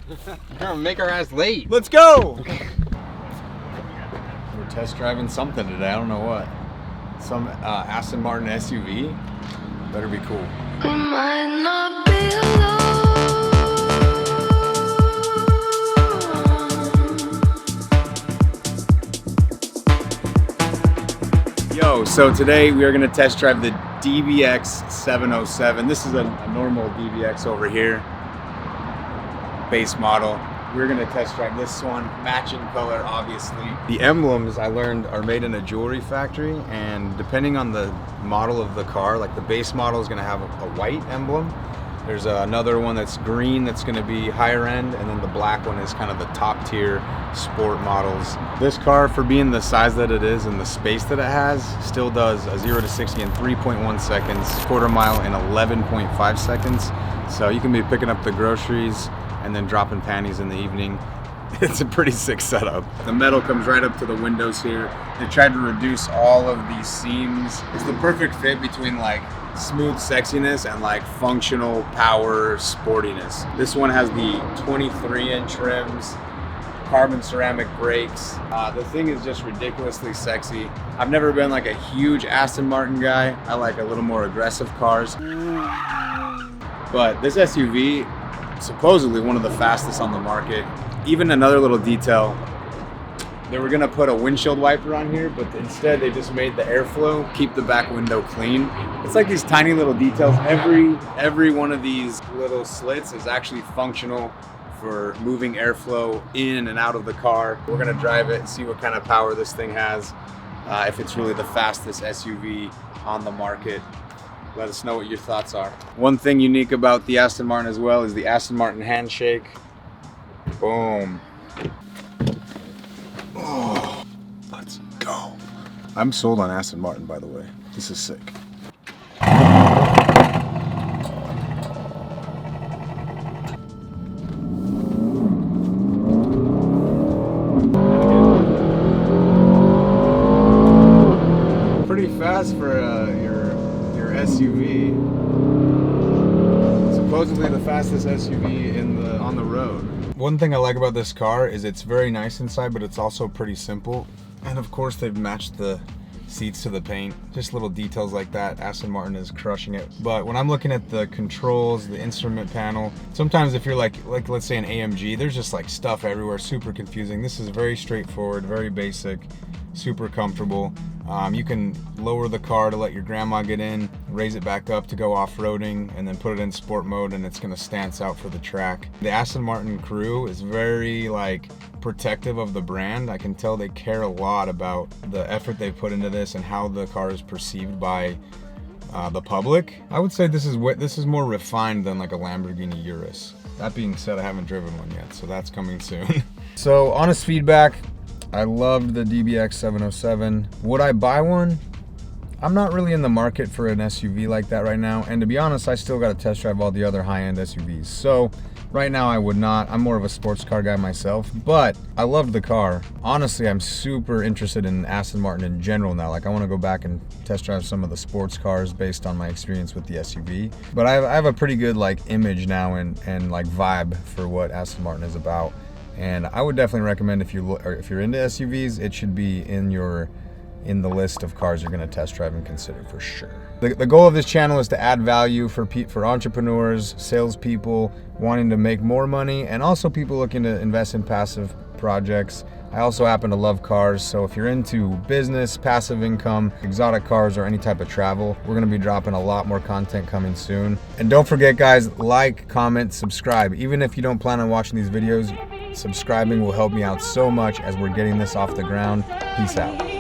You're gonna make our ass late. Let's go! We're test driving something today. I don't know what. Some Aston Martin SUV. Better be cool. We might not be alone. Yo, so today we are going to test drive the DBX 707. This is a normal DBX over here, base model. We're going to test drive this one, matching color obviously. The emblems I learned are made in a jewelry factory, and depending on the model of the car, like the base model is going to have a white emblem. There's another one that's green that's going to be higher end, and then the black one is kind of the top tier sport models. This car, for being the size that it is and the space that it has, still does a 0 to 60 in 3.1 seconds, quarter mile in 11.5 seconds. So you can be picking up the groceries and then dropping panties in the evening. It's a pretty sick setup. The metal comes right up to the windows here. They tried to reduce all of these seams. It's the perfect fit between like smooth sexiness and like functional power sportiness. This one has the 23-inch rims, carbon ceramic brakes. The thing is just ridiculously sexy. I've never been like a huge Aston Martin guy. I like a little more aggressive cars. But this SUV, supposedly one of the fastest on the market. Even another little detail, they were gonna put a windshield wiper on here, but instead they just made the airflow keep the back window clean. It's like these tiny little details. Every one of these little slits is actually functional for moving airflow in and out of the car. We're gonna drive it and see what kind of power this thing has, if it's really the fastest SUV on the market. Let us know what your thoughts are. One thing unique about the Aston Martin as well is the Aston Martin handshake. Boom. Oh, let's go. I'm sold on Aston Martin, by the way. This is sick. Pretty fast for your SUV. Supposedly the fastest SUV on the road. One thing I like about this car is it's very nice inside, but it's also pretty simple. And of course they've matched the seats to the paint. Just little details like that. Aston Martin is crushing it. But when I'm looking at the controls, the instrument panel, sometimes if you're like let's say an AMG, there's just like stuff everywhere, super confusing. This is very straightforward, very basic, super comfortable. You can lower the car to let your grandma get in, raise it back up to go off-roading, and then put it in sport mode, and it's gonna stance out for the track. The Aston Martin crew is very like protective of the brand. I can tell they care a lot about the effort they put into this and how the car is perceived by the public. I would say this is more refined than like a Lamborghini Urus. That being said, I haven't driven one yet, so that's coming soon. So honest feedback, I loved the DBX 707. Would I buy one? I'm not really in the market for an SUV like that right now, and to be honest, I still got to test drive all the other high-end SUVs. So right now I would not. I'm more of a sports car guy myself, but I loved the car. Honestly, I'm super interested in Aston Martin in general now. Like I want to go back and test drive some of the sports cars based on my experience with the SUV. But I have a pretty good like image now and like vibe for what Aston Martin is about. And I would definitely recommend if you're into SUVs, it should be in the list of cars you're going to test drive and consider for sure. The goal of this channel is to add value for entrepreneurs, salespeople wanting to make more money, and also people looking to invest in passive projects. I also happen to love cars, so if you're into business, passive income, exotic cars, or any type of travel, we're going to be dropping a lot more content coming soon. And don't forget guys, like, comment, subscribe. Even if you don't plan on watching these videos, subscribing will help me out so much as we're getting this off the ground. Peace out.